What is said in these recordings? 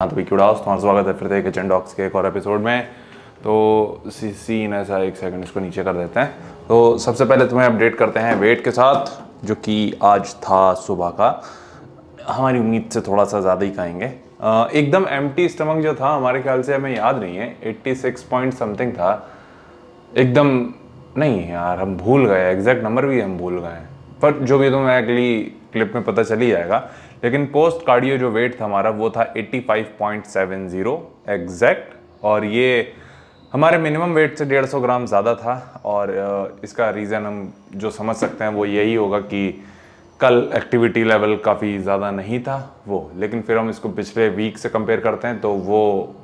हाँ तो विकी उड़ास, तुम्हारा स्वागत है फिर से किचन डॉक्स के एक और एपिसोड में। तो सीन ऐसा, एक सेकंड इसको नीचे कर देते हैं। तो सबसे पहले तुम्हें अपडेट करते हैं वेट के साथ, जो कि आज था सुबह का। हमारी उम्मीद से थोड़ा सा ज़्यादा ही खाएंगे। एकदम एम्प्टी स्टमक जो था, हमारे ख्याल से, हमें याद नहीं है, 86 पॉइंट समथिंग था एकदम। नहीं यार, हम भूल गए, एग्जैक्ट नंबर भी हम भूल गए, पर जो भी तुम्हें अगली क्लिप में पता चल ही जाएगा। लेकिन पोस्ट कार्डियो जो वेट था हमारा वो था 85.70 एग्जैक्ट, और ये हमारे मिनिमम वेट से 150 ग्राम ज़्यादा था। और इसका रीज़न हम जो समझ सकते हैं वो यही होगा कि कल एक्टिविटी लेवल काफ़ी ज़्यादा नहीं था वो। लेकिन फिर हम इसको पिछले वीक से कंपेयर करते हैं तो वो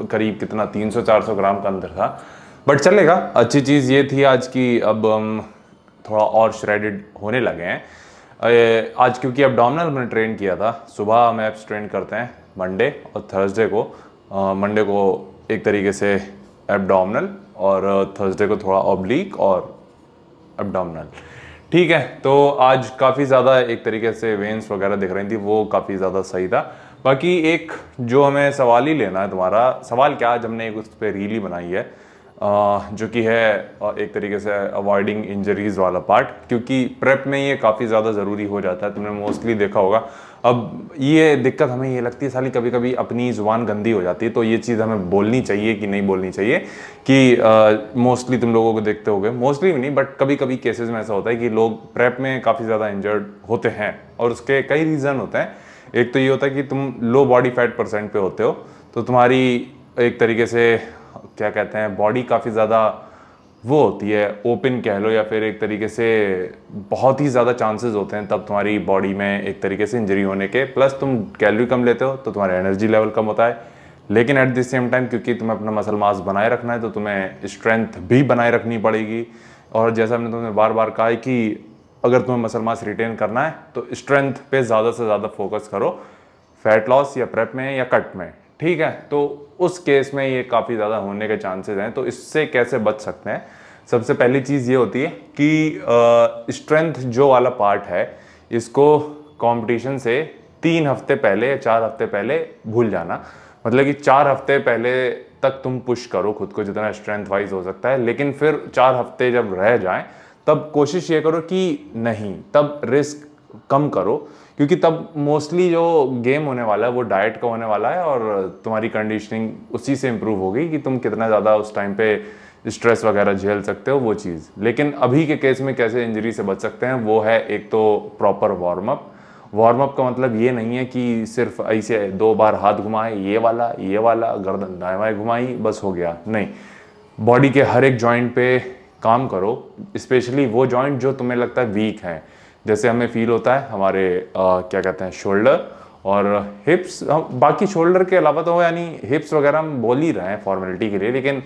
करीब कितना 300-400 ग्राम का अंदर था, बट चलेगा। अच्छी चीज़ ये थी आज की अब हम थोड़ा और श्रेडेड होने लगे हैं आज, क्योंकि एब्डोमिनल मैंने ट्रेन किया था। सुबह हम एब्स ट्रेन करते हैं मंडे और थर्सडे को। मंडे को एक तरीके से एब्डोमिनल और थर्सडे को थोड़ा ऑब्लिक और एब्डोमिनल, ठीक है। तो आज काफ़ी ज़्यादा एक तरीके से वेन्स वगैरह दिख रही थी, वो काफ़ी ज़्यादा सही था। बाकी एक जो हमें सवाल ही लेना है, तुम्हारा सवाल क्या, आज हमने एक उस पर रील ही बनाई है जो कि है एक तरीके से अवॉइडिंग इंजरीज वाला पार्ट, क्योंकि प्रेप में ये काफ़ी ज़्यादा ज़रूरी हो जाता है। तुमने मोस्टली देखा होगा। अब ये दिक्कत हमें ये लगती है साली, कभी कभी अपनी ज़ुबान गंदी हो जाती है, तो ये चीज़ हमें बोलनी चाहिए कि नहीं बोलनी चाहिए कि मोस्टली तुम लोगों को देखते होगे, मोस्टली भी नहीं बट कभी कभी केसेस में ऐसा होता है कि लोग प्रेप में काफ़ी ज़्यादा इंजर्ड होते हैं, और उसके कई रीज़न होते हैं। एक तो ये होता है कि तुम लो बॉडी फैट परसेंट पे होते हो, तो तुम्हारी एक तरीके से क्या कहते हैं, बॉडी काफ़ी ज़्यादा वो होती है, ओपन कह लो, या फिर एक तरीके से बहुत ही ज़्यादा चांसेस होते हैं तब तुम्हारी बॉडी में एक तरीके से इंजरी होने के। प्लस तुम कैलोरी कम लेते हो तो तुम्हारा एनर्जी लेवल कम होता है। लेकिन एट द सेम टाइम, क्योंकि तुम्हें अपना मसल मास बनाए रखना है, तो तुम्हें स्ट्रेंथ भी बनाए रखनी पड़ेगी। और जैसा हमने तुम्हें बार बार कहा है कि अगर तुम्हें मसल मास रिटेन करना है तो स्ट्रेंथ पे ज़्यादा से ज़्यादा फोकस करो, फैट लॉस या प्रेप में या कट में, ठीक है। तो उस केस में ये काफ़ी ज़्यादा होने के चांसेस हैं। तो इससे कैसे बच सकते हैं? सबसे पहली चीज़ ये होती है कि स्ट्रेंथ जो वाला पार्ट है, इसको कंपटीशन से 3 हफ्ते पहले या 4 हफ्ते पहले भूल जाना। मतलब कि 4 हफ्ते पहले तक तुम पुश करो खुद को जितना स्ट्रेंथ वाइज हो सकता है, लेकिन फिर 4 हफ्ते जब रह जाएं तब कोशिश ये करो कि नहीं, तब रिस्क कम करो, क्योंकि तब मोस्टली जो गेम होने वाला है वो डाइट का होने वाला है, और तुम्हारी कंडीशनिंग उसी से इम्प्रूव होगी कि तुम कितना ज़्यादा उस टाइम पे स्ट्रेस वगैरह झेल सकते हो, वो चीज़। लेकिन अभी के केस में कैसे इंजरी से बच सकते हैं, वो है एक तो proper warm up. Warm up का मतलब ये नहीं है कि सिर्फ ऐसे 2 बार हाथ घुमाए, ये वाला गर्दन दाएं बाएं घुमाई बस हो गया, नहीं। बॉडी के हर एक जॉइंट पे काम करो, स्पेशली वो जॉइंट जो तुम्हें लगता है वीक हैं। जैसे हमें फील होता है हमारे क्या कहते हैं, शोल्डर और हिप्स। बाकी शोल्डर के अलावा तो यानी हिप्स वगैरह हम बोल ही रहे हैं फॉर्मेलिटी के लिए, लेकिन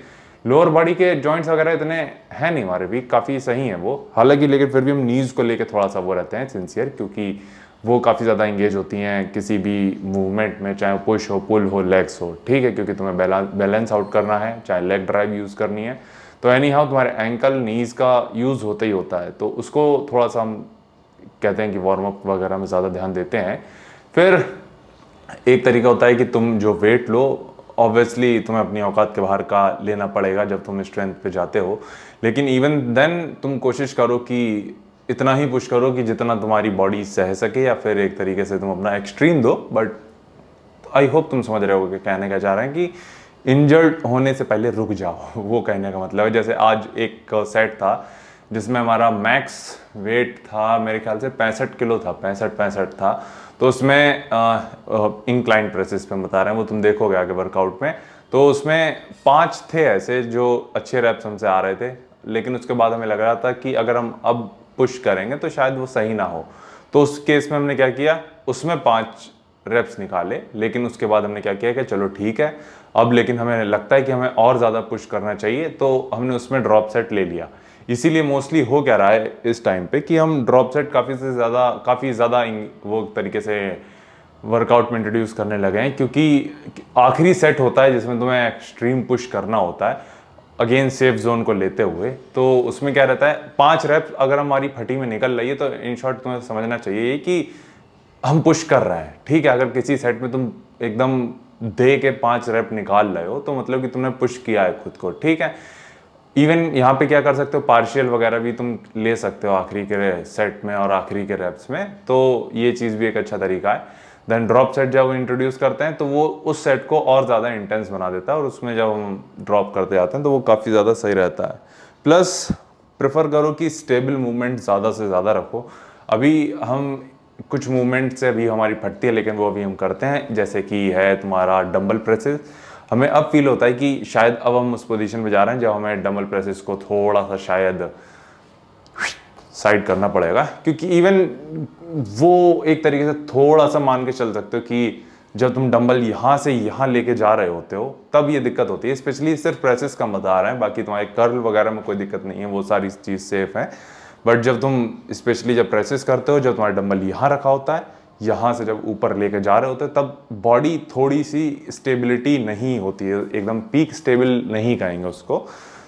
लोअर बॉडी के जॉइंट्स वगैरह इतने हैं नहीं हमारे भी, काफ़ी सही हैं वो हालांकि। लेकिन फिर भी हम नीज़ को लेके थोड़ा सा वो रहते हैं सिंसियर, क्योंकि वो काफ़ी ज़्यादा इंगेज होती हैं किसी भी मूवमेंट में, चाहे पुश हो, पुल हो, लेग्स हो, ठीक है, क्योंकि तुम्हें बैलेंस आउट करना है, चाहे लेग ड्राइव यूज़ करनी है। तो एनी हाउ तुम्हारे एंकल नीज़ का यूज़ होता ही होता है, तो उसको थोड़ा सा हम कहते हैं कि वार्म अप वगैरह में ज़्यादा ध्यान देते हैं। फिर एक तरीका होता है कि तुम जो वेट लो, ऑब्वियसली तुम्हें अपनी औकात के बाहर का लेना पड़ेगा जब तुम स्ट्रेंथ पे जाते हो, लेकिन इवन देन तुम कोशिश करो कि इतना ही पुश करो कि जितना तुम्हारी बॉडी सह सके, या फिर एक तरीके से तुम अपना एक्सट्रीम दो। बट आई होप तुम समझ रहे हो कि कहने का चाह रहे हैं कि इंजर्ड होने से पहले रुक जाओ, वो कहने का मतलब है। जैसे आज एक सेट था जिसमें हमारा मैक्स वेट था मेरे ख्याल से 65 किलो था, 65 था। तो उसमें इंक्लाइन प्रेसेस पे बता रहे हैं, वो तुम देखोगे आगे वर्कआउट में। तो उसमें 5 थे ऐसे जो अच्छे रैप्स हमसे आ रहे थे, लेकिन उसके बाद हमें लग रहा था कि अगर हम अब पुश करेंगे तो शायद वो सही ना हो। तो उस केस में हमने क्या किया, उसमें 5 रेप्स निकाले, लेकिन उसके बाद हमने क्या किया कि चलो ठीक है अब, लेकिन हमें लगता है कि हमें और ज़्यादा पुश करना चाहिए, तो हमने उसमें ड्रॉप सेट ले लिया। इसीलिए मोस्टली हो क्या रहा है इस टाइम पे कि हम ड्रॉप सेट काफ़ी ज़्यादा वो तरीके से वर्कआउट में इंट्रोड्यूस करने लगे हैं, क्योंकि आखिरी सेट होता है जिसमें तुम्हें एक्सट्रीम पुश करना होता है अगेन सेफ जोन को लेते हुए। तो उसमें क्या रहता है, 5 रेप्स अगर हमारी फटी में निकल रही है तो इन शॉर्ट तुम्हें समझना चाहिए कि हम पुश कर रहे हैं, ठीक है। अगर किसी सेट में तुम एकदम दे के 5 रेप निकाल रहे हो तो मतलब कि तुमने पुश किया है खुद को, ठीक है। इवन यहाँ पे क्या कर सकते हो, पार्शियल वगैरह भी तुम ले सकते हो आखिरी के सेट में और आखिरी के रेप्स में, तो ये चीज़ भी एक अच्छा तरीका है। देन ड्रॉप सेट जब इंट्रोड्यूस करते हैं तो वो उस सेट को और ज़्यादा इंटेंस बना देता है, और उसमें जब हम ड्रॉप करते जाते हैं तो वो काफ़ी ज़्यादा सही रहता है। प्लस प्रेफर करो कि स्टेबल मूवमेंट ज़्यादा से ज़्यादा रखो। अभी हम कुछ मूवमेंट से अभी हमारी फटती है, लेकिन वो अभी हम करते हैं, जैसे कि है तुम्हारा डंबल प्रेसेस। हमें अब फील होता है कि शायद अब हम उस पोजीशन पे जा रहे हैं जब हमें डंबल प्रेसेस को थोड़ा सा शायद साइड करना पड़ेगा, क्योंकि इवन वो एक तरीके से थोड़ा सा मान के चल सकते हो कि जब तुम डंबल यहाँ से यहाँ लेके जा रहे होते हो तब ये दिक्कत होती है। स्पेशली सिर्फ प्रेसेस का बता रहा है, बाकी तुम्हारे कर्ल वगैरह में कोई दिक्कत नहीं है, वो सारी चीज़ सेफ है। बट जब तुम स्पेशली जब प्रेसेस करते हो, जब तुम्हारा डंबल यहाँ रखा होता है, यहाँ से जब ऊपर लेके जा रहे होते हैं, तब बॉडी थोड़ी सी स्टेबिलिटी नहीं होती है, एकदम पीक स्टेबल नहीं कहेंगे उसको,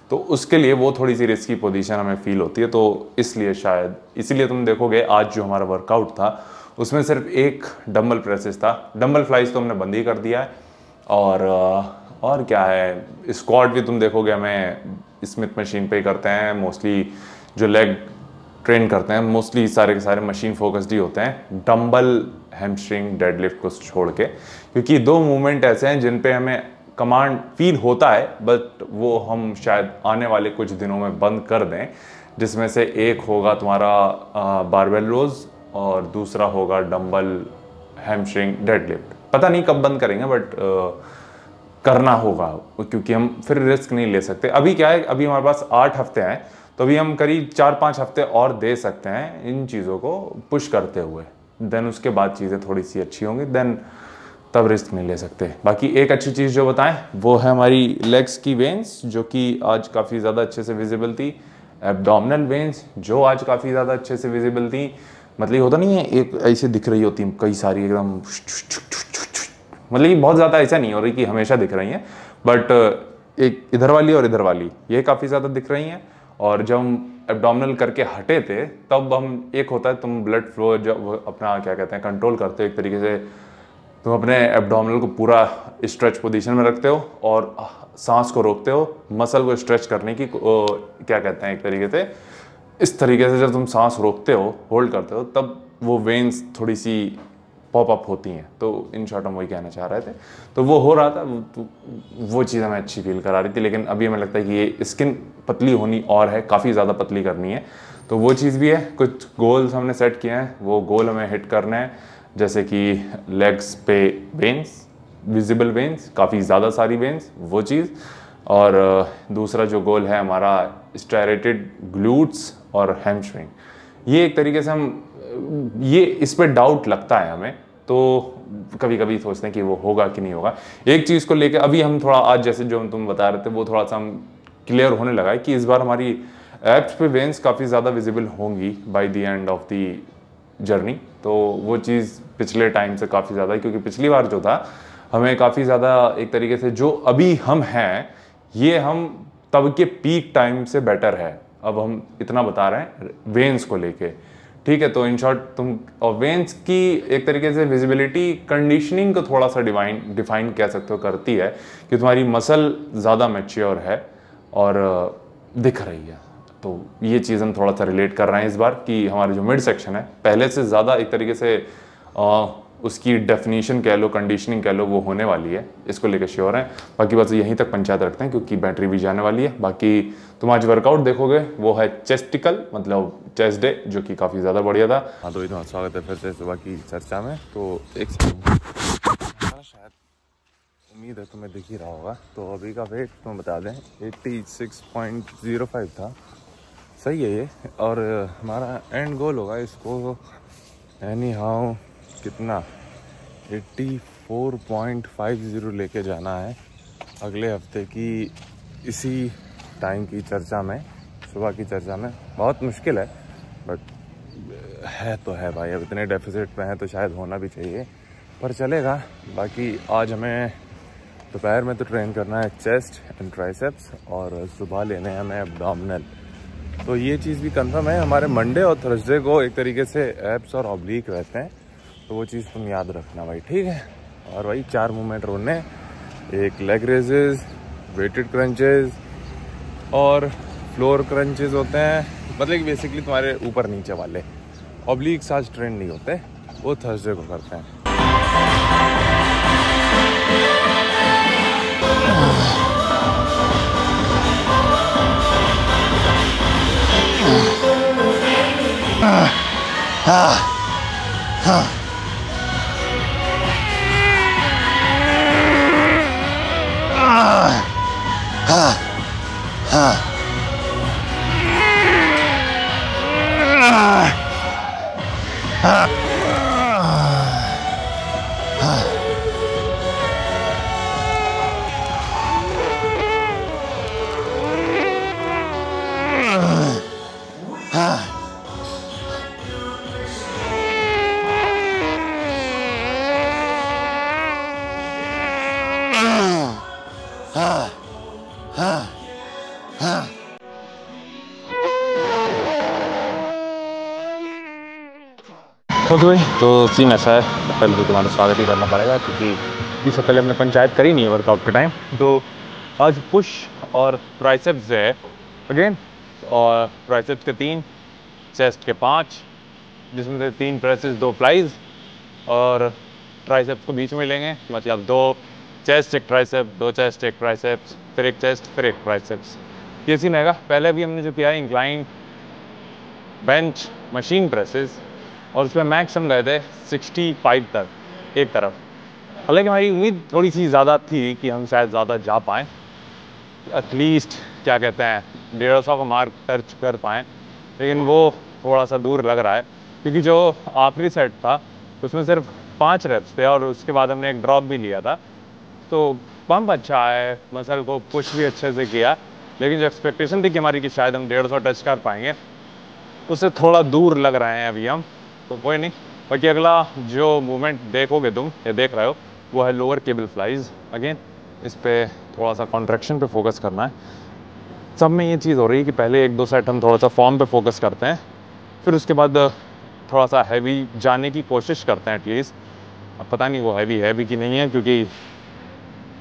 तो उसके लिए वो थोड़ी सी रिस्की पोजीशन हमें फील होती है। तो इसलिए शायद इसीलिए तुम देखोगे आज जो हमारा वर्कआउट था उसमें सिर्फ एक डंबल प्रेसेस था, डंबल फ्लाइज तो हमने बंद ही कर दिया है। और क्या है, स्क्वाट भी तुम देखोगे हमें स्मिथ मशीन पे ही करते हैं मोस्टली। जो लेग ट्रेन करते हैं मोस्टली सारे के सारे मशीन फोकस्ड ही होते हैं, डंबल हैमस्ट्रिंग डेडलिफ्ट को छोड़ के, क्योंकि 2 मूवमेंट ऐसे हैं जिन पे हमें कमांड फील होता है, बट वो हम शायद आने वाले कुछ दिनों में बंद कर दें, जिसमें से एक होगा तुम्हारा बारबेल रोज और दूसरा होगा डंबल हैमस्ट्रिंग डेडलिफ्ट। पता नहीं कब बंद करेंगे, बट करना होगा, क्योंकि हम फिर रिस्क नहीं ले सकते। अभी क्या है, अभी हमारे पास 8 हफ्ते हैं, तो अभी हम करीब 4-5 हफ्ते और दे सकते हैं इन चीज़ों को पुश करते हुए। देन उसके बाद चीज़ें थोड़ी सी अच्छी होंगी, देन तब रिस्क नहीं ले सकते। बाकी एक अच्छी चीज़ जो बताएं वो है हमारी लेग्स की वेन्स, जो कि आज काफ़ी ज़्यादा अच्छे से विजिबल थी। एब्डोमिनल वेन्स जो आज काफ़ी ज़्यादा अच्छे से विजिबल थी, मतलब होता नहीं है एक ऐसे दिख रही होती कई सारी एकदम, मतलब कि बहुत ज़्यादा ऐसा नहीं हो रही कि हमेशा दिख रही हैं, बट एक इधर वाली और इधर वाली ये काफ़ी ज़्यादा दिख रही हैं। और जब हम एब्डोमिनल करके हटे थे तब हम, एक होता है तुम ब्लड फ्लो जब अपना क्या कहते हैं कंट्रोल करते हो, एक तरीके से तुम अपने एब्डोमिनल को पूरा स्ट्रेच पोजीशन में रखते हो और सांस को रोकते हो, मसल को स्ट्रेच करने की क्या कहते हैं एक तरीके से, इस तरीके से जब तुम सांस रोकते हो, होल्ड करते हो, तब वो वेन्स थोड़ी सी पॉप अप होती हैं। तो इन शॉर्ट हम वही कहना चाह रहे थे, तो वो हो रहा था, वो चीज़ हमें अच्छी फील करा रही थी। लेकिन अभी हमें लगता है कि ये स्किन पतली होनी और है, काफ़ी ज़्यादा पतली करनी है, तो वो चीज़ भी है। कुछ गोल्स हमने सेट किए हैं, वो गोल हमें हिट करने हैं, जैसे कि लेग्स पे वेन्स, विजिबल वेन्स, काफ़ी ज़्यादा सारी वेन्स, वो चीज़। और दूसरा जो गोल है हमारा स्ट्राइरेटेड ग्लूट्स और हैमस्ट्रिंग। ये एक तरीके से हम ये इस पे डाउट लगता है हमें, तो कभी कभी सोचते हैं कि वो होगा कि नहीं होगा। एक चीज़ को लेकर अभी हम थोड़ा, आज जैसे जो तुम बता रहे थे वो थोड़ा सा हम क्लियर होने लगा है कि इस बार हमारी एब्स पे वेन्स काफ़ी ज़्यादा विजिबल होंगी by the end of the journey. तो वो चीज़ पिछले टाइम से काफ़ी ज़्यादा है, क्योंकि पिछली बार जो था हमें काफ़ी ज़्यादा एक तरीके से जो अभी हम हैं ये हम तब के पीक टाइम से बेटर है। अब हम इतना बता रहे हैं वेन्स को लेके, ठीक है। तो इन शॉर्ट तुम, और वेन्स की एक तरीके से विजिबिलिटी कंडीशनिंग को थोड़ा सा डिफाइन कह सकते हो करती है कि तुम्हारी मसल ज़्यादा मैच्योर है और दिख रही है। तो ये चीज़ हम थोड़ा सा रिलेट कर रहे हैं इस बार कि हमारा जो मिड सेक्शन है पहले से ज़्यादा एक तरीके से उसकी डेफिनेशन कह लो, कंडीशनिंग कह लो, वो होने वाली है। इसको लेकर श्योर हैं। बाकी बस यहीं तक पंचायत रखते हैं क्योंकि बैटरी भी जाने वाली है। बाकी तुम आज वर्कआउट देखोगे वो है चेस्टिकल, मतलब चेस्ट डे, जो कि काफ़ी ज़्यादा बढ़िया था। हाँ तो तुम्हारा स्वागत है फिर से सुबह की चर्चा में। तो एक शायद उम्मीद है तुम्हें दिख ही रहा होगा। तो अभी का वेट तुम्हें बता दें 86.05 था, सही है ये। और हमारा एंड गोल होगा इसको एनी हाउ कितना 84.50 लेके जाना है अगले हफ्ते की इसी टाइम की चर्चा में, सुबह की चर्चा में। बहुत मुश्किल है बट है तो है भाई, अब इतने डेफिसिट पे हैं तो शायद होना भी चाहिए, पर चलेगा। बाकी आज हमें दोपहर में तो ट्रेन करना है चेस्ट एंड ट्राइसेप्स और सुबह लेने हैं हमें एब्डोमिनल। तो ये चीज़ भी कंफर्म है। हमारे मंडे और थर्सडे को एक तरीके से एब्स और ऑब्लिक रहते हैं, तो वो चीज़ तुम याद रखना भाई, ठीक है। और वही 4 मूवमेंट रोने, एक लेग रेजेस, वेटेड क्रंचेस और फ्लोर क्रंचेस होते हैं। मतलब कि बेसिकली तुम्हारे ऊपर नीचे वाले ऑब्लिक्स आज ट्रेंड नहीं होते, वो थर्सडे को करते हैं। ओके भाई, तो सीन ऐसा है, पहले तो तुम्हारा स्वागत ही करना पड़ेगा क्योंकि इससे पहले हमने पंचायत करी नहीं है वर्कआउट के टाइम। तो आज पुश और ट्राइसेप्स है अगेन, और ट्राइसेप्स के 3, चेस्ट के 5, जिसमें से 3 प्रेसेस 2 फ्लाइज, और ट्राइसेप्स को बीच में लेंगे, मतलब 2 चेस्ट एक ट्राइसेप, 2 चेस्ट एक ट्राइसेप्स, फिर एक चेस्ट फिर एक ट्राइसेप्स। ये सीन रहेगा। पहले भी हमने जो किया है इंक्लाइन बेंच मशीन प्रेसेस, और उसमें मैक्स हम गए थे 65 तक एक तरफ। हालांकि हमारी उम्मीद थोड़ी सी ज़्यादा थी कि हम शायद ज़्यादा जा पाएँ, एटलीस्ट क्या कहते हैं 150 का मार्क टच कर पाएँ, लेकिन वो थोड़ा सा दूर लग रहा है क्योंकि जो आखिरी सेट था उसमें सिर्फ 5 रेप्स थे और उसके बाद हमने एक ड्रॉप भी लिया था। तो पंप अच्छा है, मसल को पुश भी अच्छे से किया, लेकिन जो एक्सपेक्टेशन थी कि हमारी कि शायद हम 150 टच कर पाएंगे, उससे थोड़ा दूर लग रहे हैं अभी हम। तो कोई नहीं, बाकी अगला जो मूवमेंट देखोगे तुम या देख रहे हो वो है लोअर केबल फ्लाइज। अगेन इस पर थोड़ा सा कॉन्ट्रैक्शन पे फोकस करना है। सब में ये चीज़ हो रही है कि पहले 1-2 सेट हम थोड़ा सा फॉर्म पे फोकस करते हैं, फिर उसके बाद थोड़ा सा हैवी जाने की कोशिश करते हैं एटलीस्ट। अब पता नहीं वो हैवी है भी कि नहीं है, क्योंकि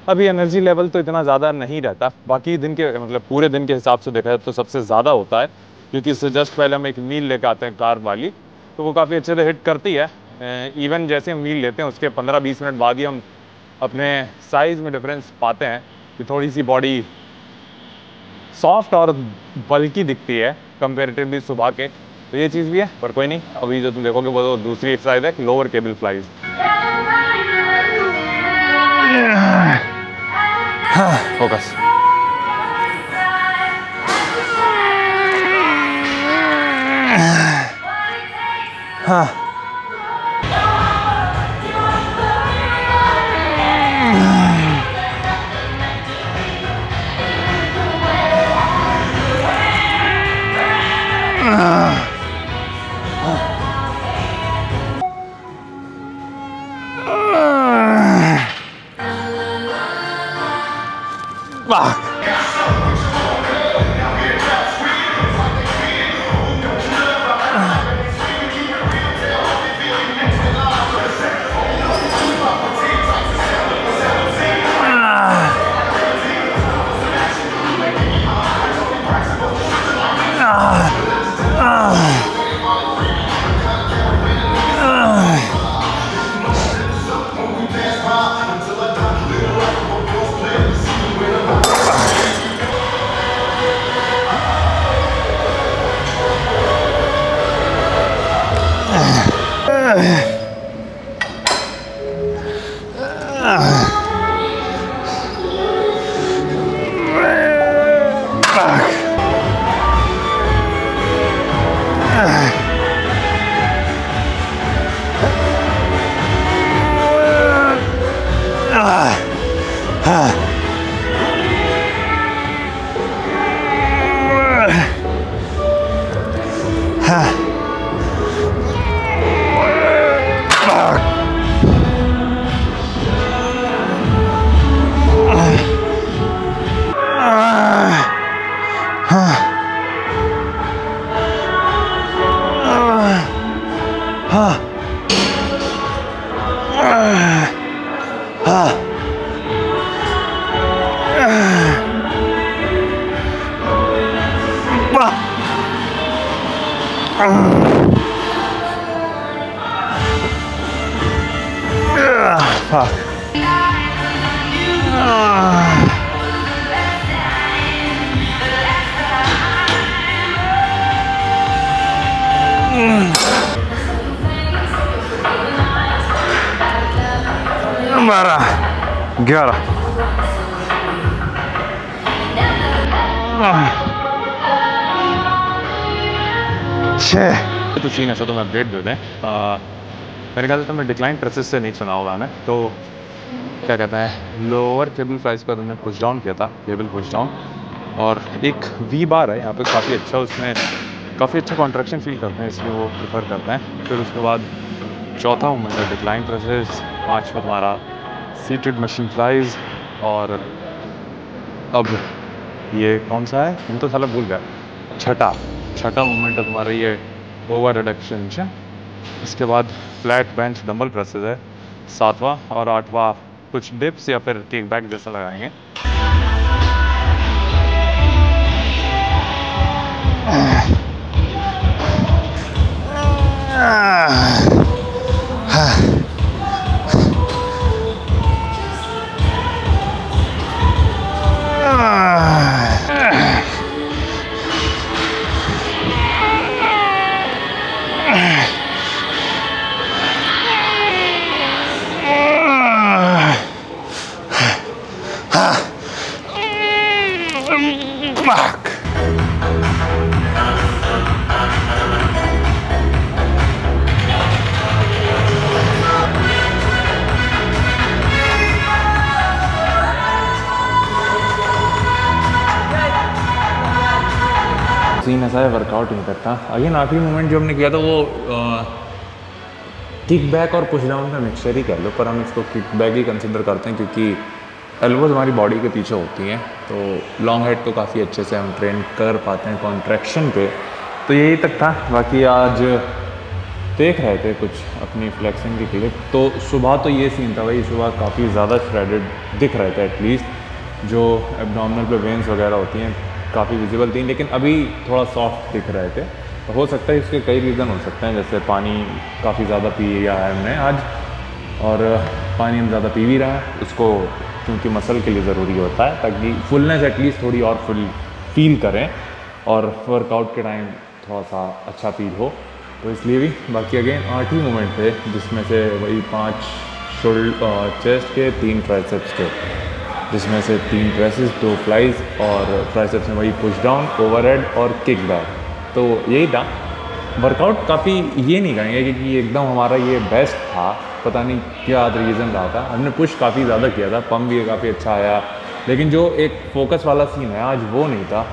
अभी एनर्जी लेवल तो इतना ज़्यादा नहीं रहता। बाकी दिन के मतलब पूरे दिन के हिसाब से देखा जाए तो सबसे ज़्यादा होता है, क्योंकि इससे जस्ट पहले हम एक मील लेकर आते हैं कार्ब वाली, तो वो काफ़ी अच्छे से हिट करती है। इवन जैसे हम मील लेते हैं उसके 15-20 मिनट बाद ही हम अपने साइज़ में डिफरेंस पाते हैं कि थोड़ी सी बॉडी सॉफ्ट और बल्कि दिखती है कंपेरेटिवली सुबह के। तो ये चीज़ भी है, पर कोई नहीं, अभी जो तुम देखोगे वो दूसरी एक्सरसाइज है, लोअर केबल फ्लाइज। फोकस। बारह, 11, तो सीन ऐसा तो मैं अपडेट दे दें। मेरे ख्याल से मैं डिक्लाइन प्रेसेस से नहीं सुना होगा, मैं तो क्या कहते हैं लोअर केबल प्राइस पर हमने पुश डाउन किया था, केबल पुश डाउन, और एक वी बार है यहाँ पे काफ़ी अच्छा, उसमें काफ़ी अच्छा कॉन्ट्रैक्शन फील करते हैं, इसलिए वो प्रेफर करते हैं। फिर उसके बाद चौथा मूवमेंट है डिक्लाइन प्रेसेस, 5वां हमारा सीटेड मशीन फ्लाइज, और अब ये कौन सा है हम तो साला भूल गया, छठा मूवमेंट है तुम्हारा ये ओवर रिडक्शन। इसके बाद फ्लैट बेंच डंबल प्रेसेस है 7वां, और 8वां कुछ डिप्स या फिर टेक बैक जैसा लगाएंगे। सीन ऐसा है, वर्कआउट नहीं करता। अगेन आखिरी मोमेंट जो हमने किया था वो किक बैक और पुश डाउन का मिक्सचर ही कह लो, पर हम इसको किक बैक ही कंसिडर करते हैं क्योंकि एल्बोज हमारी बॉडी के पीछे होती हैं, तो लॉन्ग हेड तो काफ़ी अच्छे से हम ट्रेन कर पाते हैं कॉन्ट्रैक्शन पे। तो यही तक था। बाकी आज देख रहे थे कुछ अपनी फ्लेक्सिंग की क्लिप, तो सुबह तो ये सीन था भाई, सुबह काफ़ी ज़्यादा श्रेडेड दिख रहे थे, एटलीस्ट जो एब्डोमिनल पे वेन्स वगैरह होती हैं काफ़ी विजिबल थी, लेकिन अभी थोड़ा सॉफ्ट दिख रहे थे। तो हो सकता है इसके कई रीज़न हो सकते हैं, जैसे पानी काफ़ी ज़्यादा पी लिया है हमने आज, और पानी हम ज़्यादा पी भी रहे हैं, उसको क्योंकि मसल के लिए ज़रूरी होता है ताकि फुलनेस एटलीस्ट थोड़ी और फुल फील करें और वर्कआउट के टाइम थोड़ा सा अच्छा फील हो, तो इसलिए भी। बाकी अगेन 8 ही मूवमेंट थे, जिसमें से वही 5 शोल्डर चेस्ट के, 3 ट्राइसेप्स के, जिसमें से 3 प्रेसेस, 2 फ्लाइज, और ट्राइसेप्स में वही पुश डाउन, ओवरहेड और किक बैक। तो यही था वर्कआउट। काफ़ी ये नहीं कहेंगे कि एकदम हमारा ये बेस्ट था, पता नहीं क्या रीज़न रहा था। हमने पुश काफ़ी ज़्यादा किया था, पम्प भी काफ़ी अच्छा आया, लेकिन जो एक फोकस वाला सीन है आज वो नहीं था।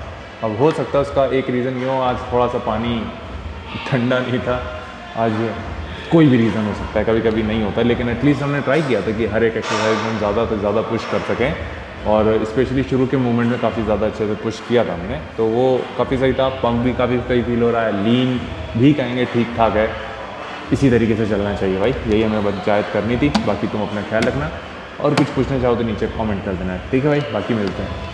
अब हो सकता है उसका एक रीज़न ये हो, आज थोड़ा सा पानी ठंडा नहीं था, आज कोई भी रीज़न हो सकता है, कभी कभी नहीं होता, लेकिन एटलीस्ट हमने ट्राई किया था कि हर एक एक्सरसाइज में हम ज़्यादा से ज़्यादा पुश कर सकें, और स्पेशली शुरू के मूवमेंट में काफ़ी ज़्यादा अच्छे से पुश किया था हमने, तो वो काफ़ी सही था। पम्प भी काफ़ी सही फील हो रहा है, लीन भी कहेंगे ठीक ठाक है। इसी तरीके से चलना चाहिए भाई, यही हमें पंचायत करनी थी। बाकी तुम अपना ख्याल रखना, और कुछ पूछना चाहो तो नीचे कमेंट कर देना, ठीक है भाई। बाकी मिलते हैं।